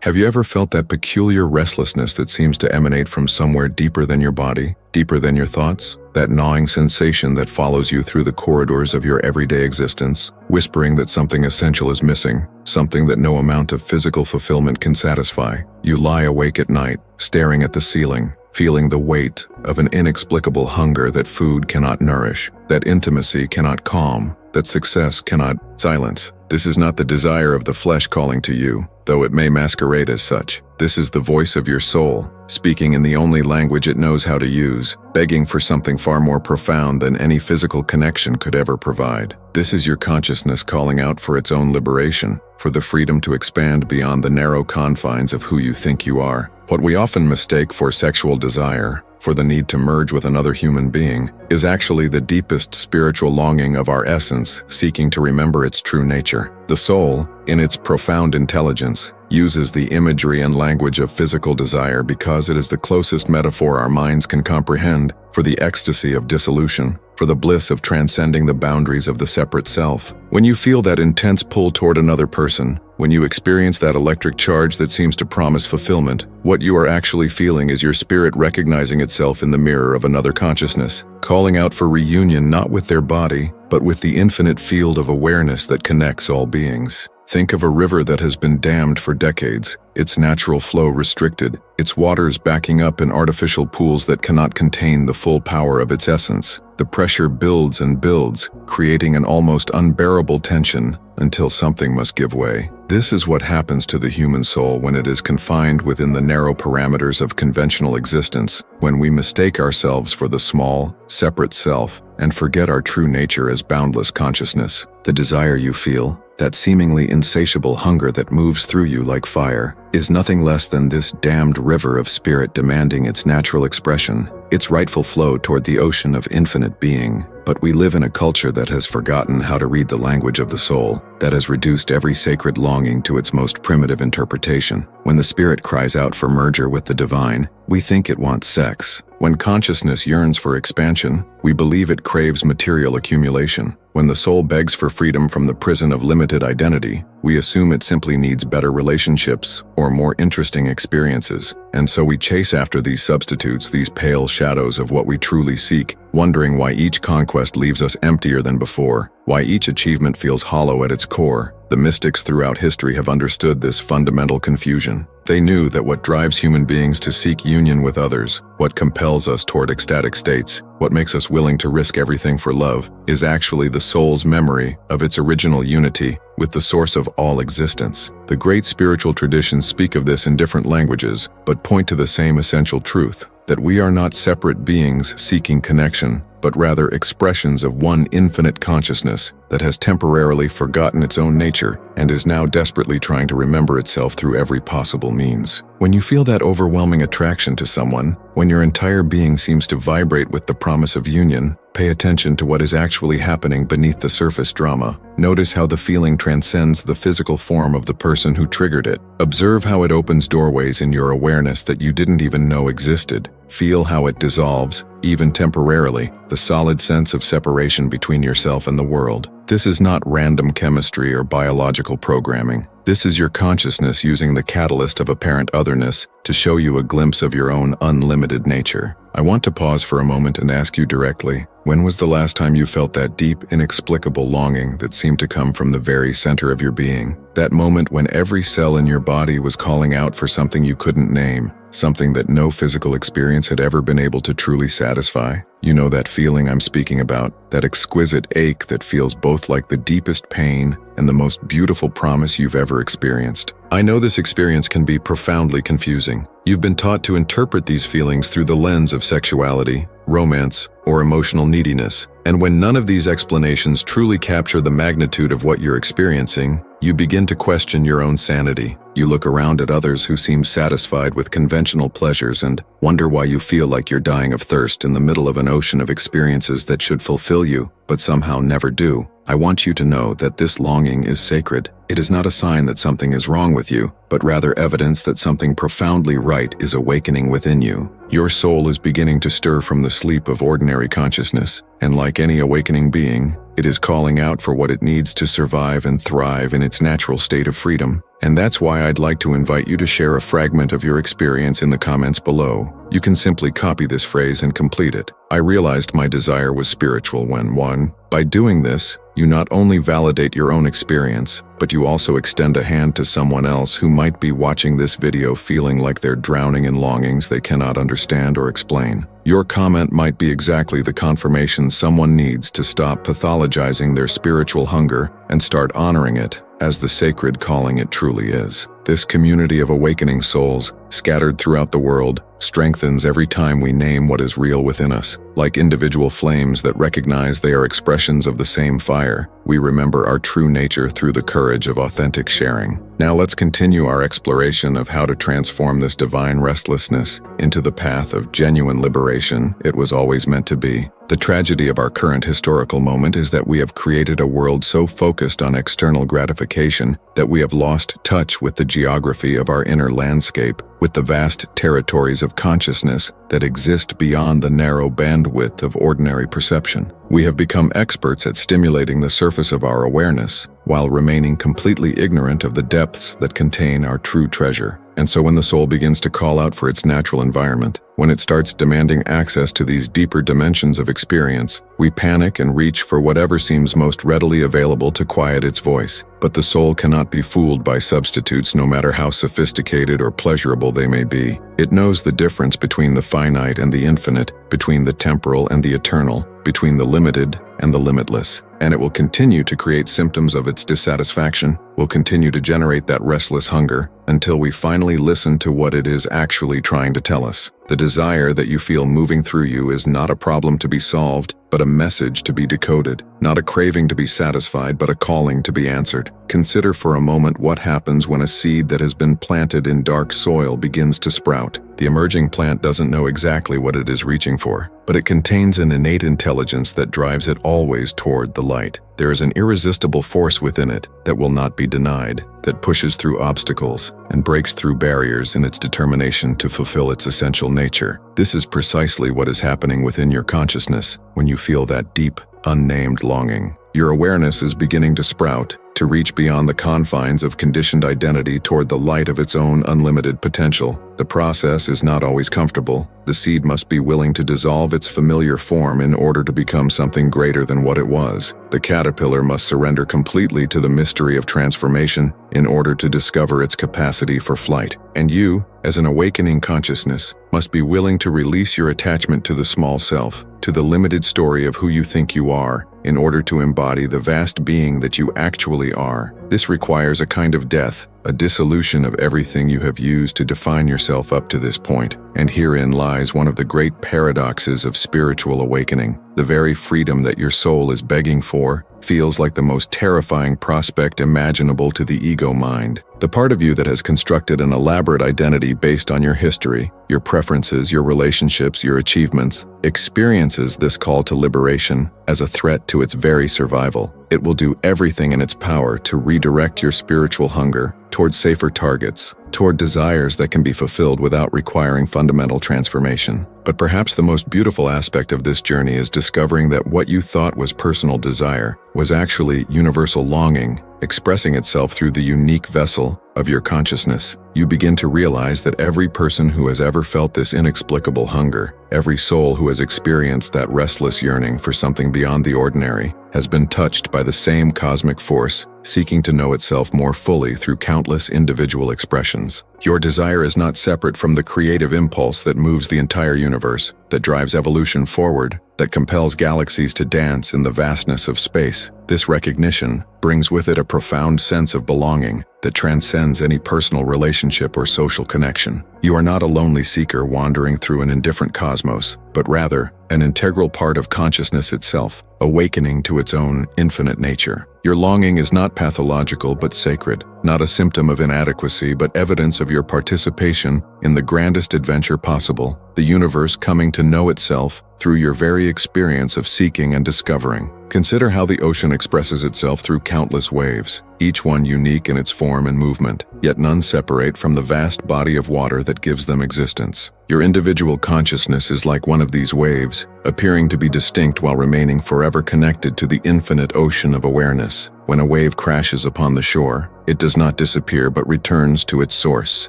Have you ever felt that peculiar restlessness that seems to emanate from somewhere deeper than your body, deeper than your thoughts? That gnawing sensation that follows you through the corridors of your everyday existence, whispering that something essential is missing, something that no amount of physical fulfillment can satisfy. You lie awake at night, staring at the ceiling, feeling the weight of an inexplicable hunger that food cannot nourish, that intimacy cannot calm, that success cannot silence. This is not the desire of the flesh calling to you, though it may masquerade as such. This is the voice of your soul, speaking in the only language it knows how to use, begging for something far more profound than any physical connection could ever provide. This is your consciousness calling out for its own liberation, for the freedom to expand beyond the narrow confines of who you think you are. What we often mistake for sexual desire, for the need to merge with another human being, is actually the deepest spiritual longing of our essence, seeking to remember its true nature. The soul, in its profound intelligence, uses the imagery and language of physical desire because it is the closest metaphor our minds can comprehend for the ecstasy of dissolution, for the bliss of transcending the boundaries of the separate self. When you feel that intense pull toward another person, when you experience that electric charge that seems to promise fulfillment, what you are actually feeling is your spirit recognizing itself in the mirror of another consciousness, calling out for reunion not with their body, but with the infinite field of awareness that connects all beings. Think of a river that has been dammed for decades, its natural flow restricted, its waters backing up in artificial pools that cannot contain the full power of its essence. The pressure builds and builds, creating an almost unbearable tension until something must give way. This is what happens to the human soul when it is confined within the narrow parameters of conventional existence, when we mistake ourselves for the small, separate self and forget our true nature as boundless consciousness. The desire you feel, that seemingly insatiable hunger that moves through you like fire, is nothing less than this dammed river of spirit demanding its natural expression, its rightful flow toward the ocean of infinite being. But we live in a culture that has forgotten how to read the language of the soul, that has reduced every sacred longing to its most primitive interpretation. When the spirit cries out for merger with the divine, we think it wants sex. When consciousness yearns for expansion, we believe it craves material accumulation. When the soul begs for freedom from the prison of limited identity, we assume it simply needs better relationships or more interesting experiences. And so we chase after these substitutes, these pale shadows of what we truly seek, wondering why each conquest leaves us emptier than before, why each achievement feels hollow at its core. The mystics throughout history have understood this fundamental confusion. They knew that what drives human beings to seek union with others, what compels us toward ecstatic states, what makes us willing to risk everything for love, is actually the soul's memory of its original unity with the source of all existence. The great spiritual traditions speak of this in different languages, but point to the same essential truth, that we are not separate beings seeking connection, but rather expressions of one infinite consciousness that has temporarily forgotten its own nature and is now desperately trying to remember itself through every possible means. When you feel that overwhelming attraction to someone, when your entire being seems to vibrate with the promise of union, pay attention to what is actually happening beneath the surface drama. Notice how the feeling transcends the physical form of the person who triggered it. Observe how it opens doorways in your awareness that you didn't even know existed. Feel how it dissolves, even temporarily, the solid sense of separation between yourself and the world. This is not random chemistry or biological programming. This is your consciousness using the catalyst of apparent otherness to show you a glimpse of your own unlimited nature. I want to pause for a moment and ask you directly, when was the last time you felt that deep, inexplicable longing that seemed to come from the very center of your being? That moment when every cell in your body was calling out for something you couldn't name, something that no physical experience had ever been able to truly satisfy? You know that feeling I'm speaking about, that exquisite ache that feels both like the deepest pain and the most beautiful promise you've ever experienced. I know this experience can be profoundly confusing. You've been taught to interpret these feelings through the lens of sexuality, romance, or emotional neediness. And when none of these explanations truly capture the magnitude of what you're experiencing, you begin to question your own sanity. You look around at others who seem satisfied with conventional pleasures and wonder why you feel like you're dying of thirst in the middle of an ocean of experiences that should fulfill you, but somehow never do. I want you to know that this longing is sacred. It is not a sign that something is wrong with you, but rather evidence that something profoundly right is awakening within you. Your soul is beginning to stir from the sleep of ordinary consciousness, and like any awakening being, It is calling out for what it needs to survive and thrive in its natural state of freedom. And that's why I'd like to invite you to share a fragment of your experience in the comments below. You can simply copy this phrase and complete it. I realized my desire was spiritual when 1. By doing this, you not only validate your own experience, but you also extend a hand to someone else who might be watching this video feeling like they're drowning in longings they cannot understand or explain. Your comment might be exactly the confirmation someone needs to stop pathologizing their spiritual hunger and start honoring it as the sacred calling it truly is. This community of awakening souls, scattered throughout the world, strengthens every time we name what is real within us. Like individual flames that recognize they are expressions of the same fire, we remember our true nature through the courage of authentic sharing. Now let's continue our exploration of how to transform this divine restlessness into the path of genuine liberation it was always meant to be. The tragedy of our current historical moment is that we have created a world so focused on external gratification that we have lost touch with the geography of our inner landscape, with the vast territories of consciousness that exist beyond the narrow bandwidth of ordinary perception. We have become experts at stimulating the surface of our awareness, while remaining completely ignorant of the depths that contain our true treasure. And so when the soul begins to call out for its natural environment, when it starts demanding access to these deeper dimensions of experience, we panic and reach for whatever seems most readily available to quiet its voice. But the soul cannot be fooled by substitutes, no matter how sophisticated or pleasurable they may be. It knows the difference between the finite and the infinite, between the temporal and the eternal, between the limited and the limitless. And it will continue to create symptoms of its dissatisfaction, will continue to generate that restless hunger, until we finally listen to what it is actually trying to tell us. The desire that you feel moving through you is not a problem to be solved, but a message to be decoded. Not a craving to be satisfied, but a calling to be answered. Consider for a moment what happens when a seed that has been planted in dark soil begins to sprout. The emerging plant doesn't know exactly what it is reaching for, but it contains an innate intelligence that drives it always toward the light. There is an irresistible force within it that will not be denied, that pushes through obstacles and breaks through barriers in its determination to fulfill its essential nature. This is precisely what is happening within your consciousness when you feel that deep, unnamed longing. Your awareness is beginning to sprout, to reach beyond the confines of conditioned identity toward the light of its own unlimited potential. The process is not always comfortable. The seed must be willing to dissolve its familiar form in order to become something greater than what it was. The caterpillar must surrender completely to the mystery of transformation in order to discover its capacity for flight. And you, as an awakening consciousness, must be willing to release your attachment to the small self, to the limited story of who you think you are, in order to embody the vast being that you actually are. This requires a kind of death, a dissolution of everything you have used to define yourself up to this point. And herein lies one of the great paradoxes of spiritual awakening. The very freedom that your soul is begging for feels like the most terrifying prospect imaginable to the ego mind. The part of you that has constructed an elaborate identity based on your history, your preferences, your relationships, your achievements, experiences this call to liberation as a threat to its very survival. It will do everything in its power to redirect your spiritual hunger toward safer targets, toward desires that can be fulfilled without requiring fundamental transformation. But perhaps the most beautiful aspect of this journey is discovering that what you thought was personal desire was actually universal longing, expressing itself through the unique vessel of your consciousness. You begin to realize that every person who has ever felt this inexplicable hunger, every soul who has experienced that restless yearning for something beyond the ordinary, has been touched by the same cosmic force, seeking to know itself more fully through countless individual expressions. Your desire is not separate from the creative impulse that moves the entire universe, that drives evolution forward, that compels galaxies to dance in the vastness of space. This recognition brings with it a profound sense of belonging that transcends any personal relationship or social connection. You are not a lonely seeker wandering through an indifferent cosmos, but rather an integral part of consciousness itself, awakening to its own infinite nature. Your longing is not pathological but sacred, not a symptom of inadequacy but evidence of your participation in the grandest adventure possible, the universe coming to know itself through your very experience of seeking and discovering. Consider how the ocean expresses itself through countless waves, each one unique in its form and movement, yet none separate from the vast body of water that gives them existence. Your individual consciousness is like one of these waves, appearing to be distinct while remaining forever connected to the infinite ocean of awareness. When a wave crashes upon the shore, it does not disappear but returns to its source,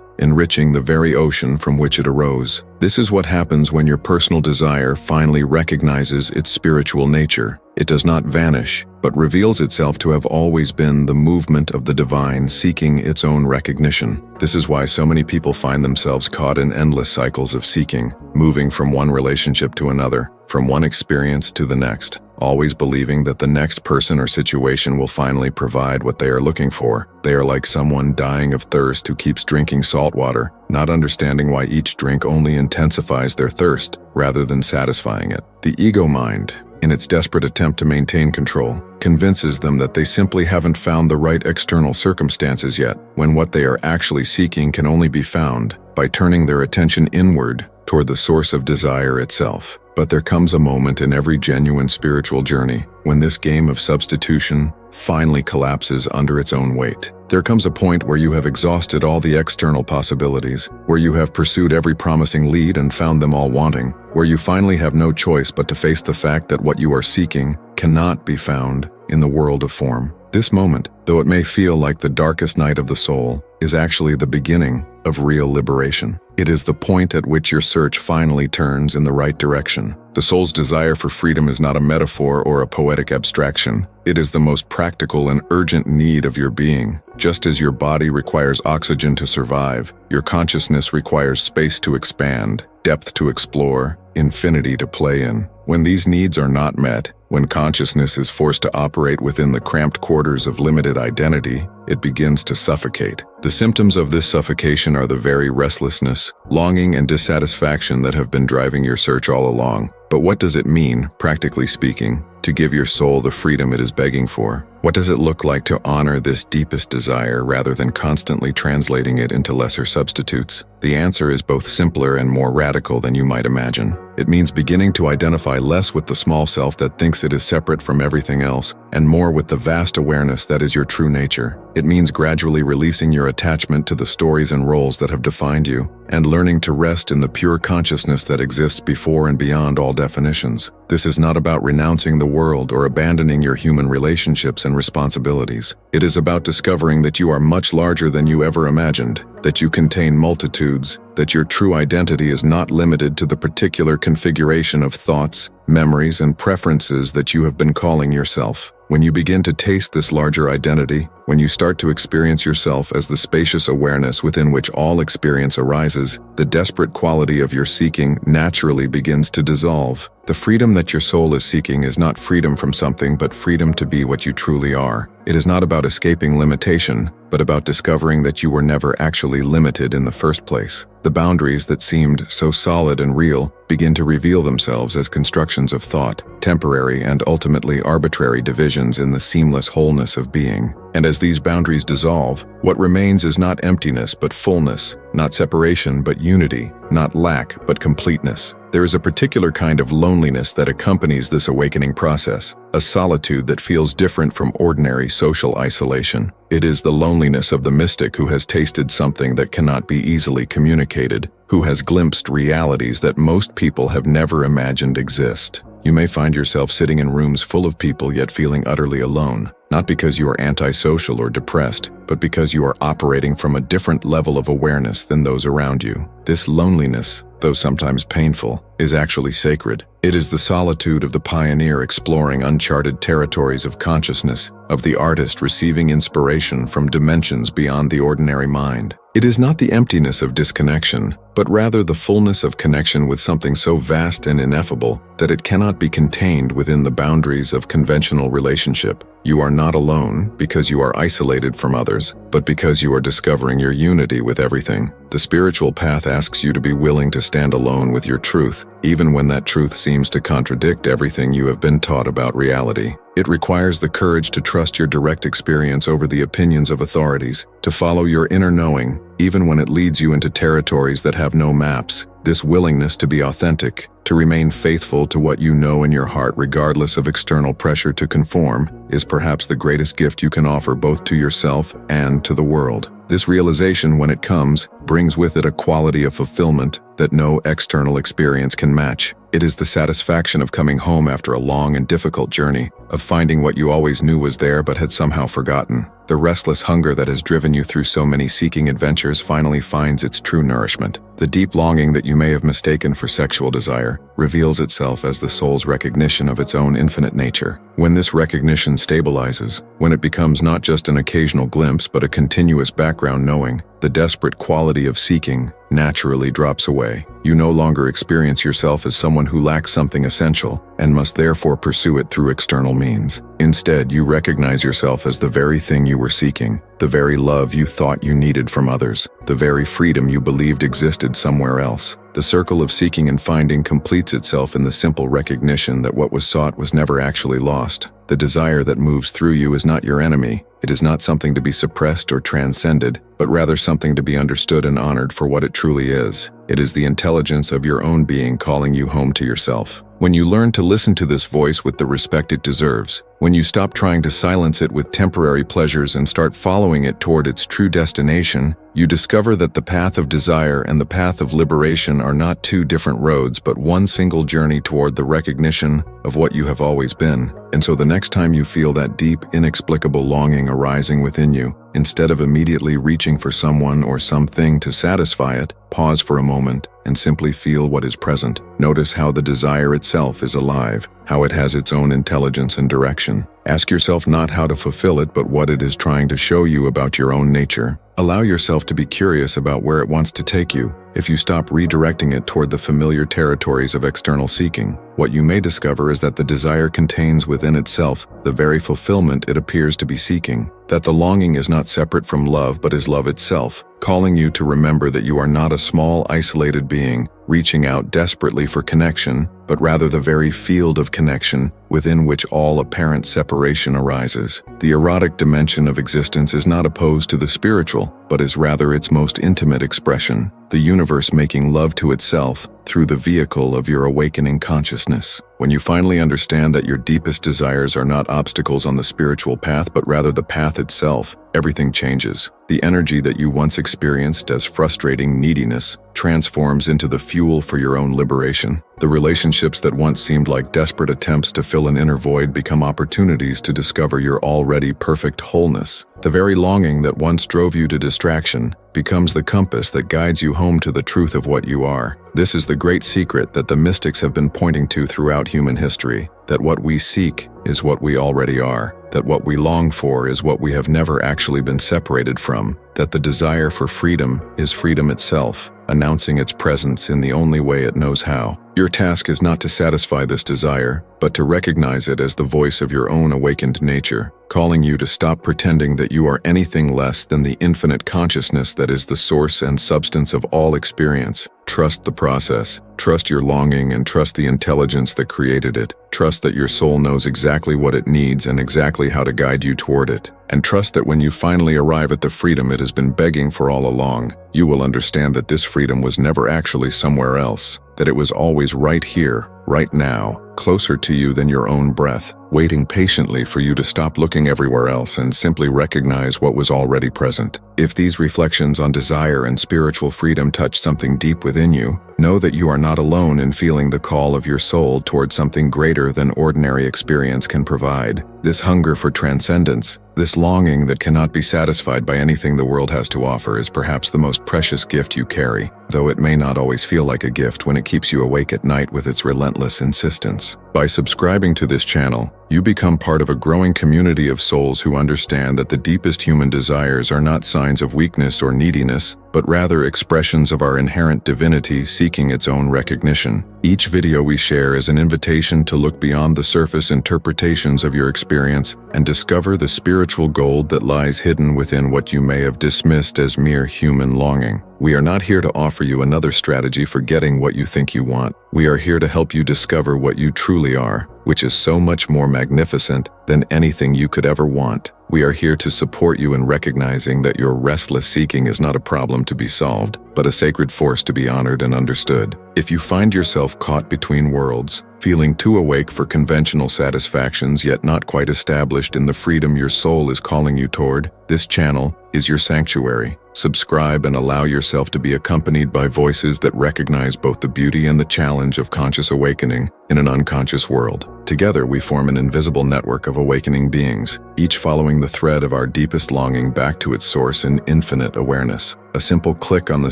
enriching the very ocean from which it arose. This is what happens when your personal desire finally recognizes its spiritual nature. It does not vanish, but reveals itself to have always been the movement of the divine seeking its own recognition. This is why so many people find themselves caught in endless cycles of seeking, moving from one relationship to another, from one experience to the next, always believing that the next person or situation will finally provide what they are looking for. They are like someone dying of thirst who keeps drinking salt water, not understanding why each drink only intensifies their thirst rather than satisfying it. The ego mind, in its desperate attempt to maintain control, convinces them that they simply haven't found the right external circumstances yet, when what they are actually seeking can only be found by turning their attention inward toward the source of desire itself. But there comes a moment in every genuine spiritual journey when this game of substitution finally collapses under its own weight. There comes a point where you have exhausted all the external possibilities, where you have pursued every promising lead and found them all wanting, where you finally have no choice but to face the fact that what you are seeking cannot be found in the world of form. This moment, though it may feel like the darkest night of the soul, is actually the beginning of real liberation. It is the point at which your search finally turns in the right direction. The soul's desire for freedom is not a metaphor or a poetic abstraction. It is the most practical and urgent need of your being. Just as your body requires oxygen to survive, your consciousness requires space to expand, depth to explore, infinity to play in. When these needs are not met, when consciousness is forced to operate within the cramped quarters of limited identity, it begins to suffocate. The symptoms of this suffocation are the very restlessness, longing, and dissatisfaction that have been driving your search all along. But what does it mean, practically speaking, to give your soul the freedom it is begging for? What does it look like to honor this deepest desire rather than constantly translating it into lesser substitutes? The answer is both simpler and more radical than you might imagine. It means beginning to identify less with the small self that thinks it is separate from everything else, and more with the vast awareness that is your true nature. It means gradually releasing your attachment to the stories and roles that have defined you, and learning to rest in the pure consciousness that exists before and beyond all definitions. This is not about renouncing the world or abandoning your human relationships and responsibilities. It is about discovering that you are much larger than you ever imagined, that you contain multitudes, that your true identity is not limited to the particular configuration of thoughts, memories, and preferences that you have been calling yourself. When you begin to taste this larger identity, when you start to experience yourself as the spacious awareness within which all experience arises, the desperate quality of your seeking naturally begins to dissolve. The freedom that your soul is seeking is not freedom from something, but freedom to be what you truly are. It is not about escaping limitation, but about discovering that you were never actually limited in the first place. The boundaries that seemed so solid and real begin to reveal themselves as constructions of thought, temporary and ultimately arbitrary divisions in the seamless wholeness of being. And as these boundaries dissolve, what remains is not emptiness but fullness, not separation but unity, not lack but completeness. There is a particular kind of loneliness that accompanies this awakening process, a solitude that feels different from ordinary social isolation. It is the loneliness of the mystic who has tasted something that cannot be easily communicated, who has glimpsed realities that most people have never imagined exist. You may find yourself sitting in rooms full of people yet feeling utterly alone, not because you are antisocial or depressed, but because you are operating from a different level of awareness than those around you. This loneliness, though sometimes painful, is actually sacred. It is the solitude of the pioneer exploring uncharted territories of consciousness, of the artist receiving inspiration from dimensions beyond the ordinary mind. It is not the emptiness of disconnection, but rather the fullness of connection with something so vast and ineffable that it cannot be contained within the boundaries of conventional relationship. You are not alone because you are isolated from others, but because you are discovering your unity with everything. The spiritual path asks you to be willing to stand alone with your truth, even when that truth seems to contradict everything you have been taught about reality. It requires the courage to trust your direct experience over the opinions of authorities, to follow your inner knowing, even when it leads you into territories that have no maps. This willingness to be authentic, to remain faithful to what you know in your heart regardless of external pressure to conform, is perhaps the greatest gift you can offer both to yourself and to the world. This realization, when it comes, brings with it a quality of fulfillment that no external experience can match. It is the satisfaction of coming home after a long and difficult journey, of finding what you always knew was there but had somehow forgotten. The restless hunger that has driven you through so many seeking adventures finally finds its true nourishment. The deep longing that you may have mistaken for sexual desire reveals itself as the soul's recognition of its own infinite nature. When this recognition stabilizes, when it becomes not just an occasional glimpse but a continuous background knowing, the desperate quality of seeking naturally drops away. You no longer experience yourself as someone who lacks something essential and must therefore pursue it through external means. Instead, you recognize yourself as the very thing you were seeking, the very love you thought you needed from others, the very freedom you believed existed somewhere else. The circle of seeking and finding completes itself in the simple recognition that what was sought was never actually lost. The desire that moves through you is not your enemy. It is not something to be suppressed or transcended, but rather something to be understood and honored for what it truly is. It is the intelligence of your own being calling you home to yourself. When you learn to listen to this voice with the respect it deserves, when you stop trying to silence it with temporary pleasures and start following it toward its true destination, you discover that the path of desire and the path of liberation are not two different roads but one single journey toward the recognition of what you have always been. And so the next time you feel that deep, inexplicable longing arising within you, instead of immediately reaching for someone or something to satisfy it, pause for a moment and simply feel what is present. Notice how the desire itself is alive, how it has its own intelligence and direction. Ask yourself not how to fulfill it, but what it is trying to show you about your own nature. Allow yourself to be curious about where it wants to take you. If you stop redirecting it toward the familiar territories of external seeking, what you may discover is that the desire contains within itself the very fulfillment it appears to be seeking, that the longing is not separate from love but is love itself, calling you to remember that you are not a small, isolated being, reaching out desperately for connection, but rather the very field of connection within which all apparent separation arises. The erotic dimension of existence is not opposed to the spiritual, but is rather its most intimate expression, the universe making love to itself through the vehicle of your awakening consciousness. When you finally understand that your deepest desires are not obstacles on the spiritual path, but rather the path itself, everything changes. The energy that you once experienced as frustrating neediness transforms into the fuel for your own liberation. The relationships that once seemed like desperate attempts to fill an inner void become opportunities to discover your already perfect wholeness. The very longing that once drove you to distraction becomes the compass that guides you home to the truth of what you are. This is the great secret that the mystics have been pointing to throughout human history, that what we seek is what we already are, that what we long for is what we have never actually been separated from, that the desire for freedom is freedom itself, announcing its presence in the only way it knows how. Your task is not to satisfy this desire, but to recognize it as the voice of your own awakened nature, calling you to stop pretending that you are anything less than the infinite consciousness that is the source and substance of all experience. Trust the process, trust your longing, and trust the intelligence that created it. Trust that your soul knows exactly what it needs and exactly how to guide you toward it. And trust that when you finally arrive at the freedom it has been begging for all along, you will understand that this freedom was never actually somewhere else, that it was always right here, right now, closer to you than your own breath, waiting patiently for you to stop looking everywhere else and simply recognize what was already present. If these reflections on desire and spiritual freedom touch something deep within you, know that you are not alone in feeling the call of your soul toward something greater than ordinary experience can provide. This hunger for transcendence, this longing that cannot be satisfied by anything the world has to offer, is perhaps the most precious gift you carry, though it may not always feel like a gift when it keeps you awake at night with its relentless insistence. By subscribing to this channel, you become part of a growing community of souls who understand that the deepest human desires are not signs of weakness or neediness, but rather expressions of our inherent divinity seeking its own recognition. Each video we share is an invitation to look beyond the surface interpretations of your experience and discover the spiritual gold that lies hidden within what you may have dismissed as mere human longing. We are not here to offer you another strategy for getting what you think you want. We are here to help you discover what you truly are, which is so much more magnificent than anything you could ever want. We are here to support you in recognizing that your restless seeking is not a problem to be solved, but a sacred force to be honored and understood. If you find yourself caught between worlds, feeling too awake for conventional satisfactions yet not quite established in the freedom your soul is calling you toward, this channel is your sanctuary. Subscribe and allow yourself to be accompanied by voices that recognize both the beauty and the challenge of conscious awakening in an unconscious world. Together we form an invisible network of awakening beings, each following the thread of our deepest longing back to its source in infinite awareness. A simple click on the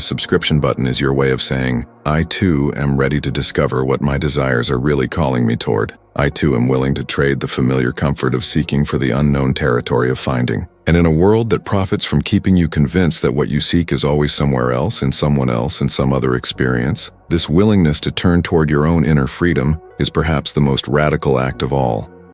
subscription button is your way of saying, I too am ready to discover what my desires are really calling me toward. I too am willing to trade the familiar comfort of seeking for the unknown territory of finding. And in a world that profits from keeping you convinced that what you seek is always somewhere else, in someone else, in some other experience, this willingness to turn toward your own inner freedom is perhaps the most radical act of all.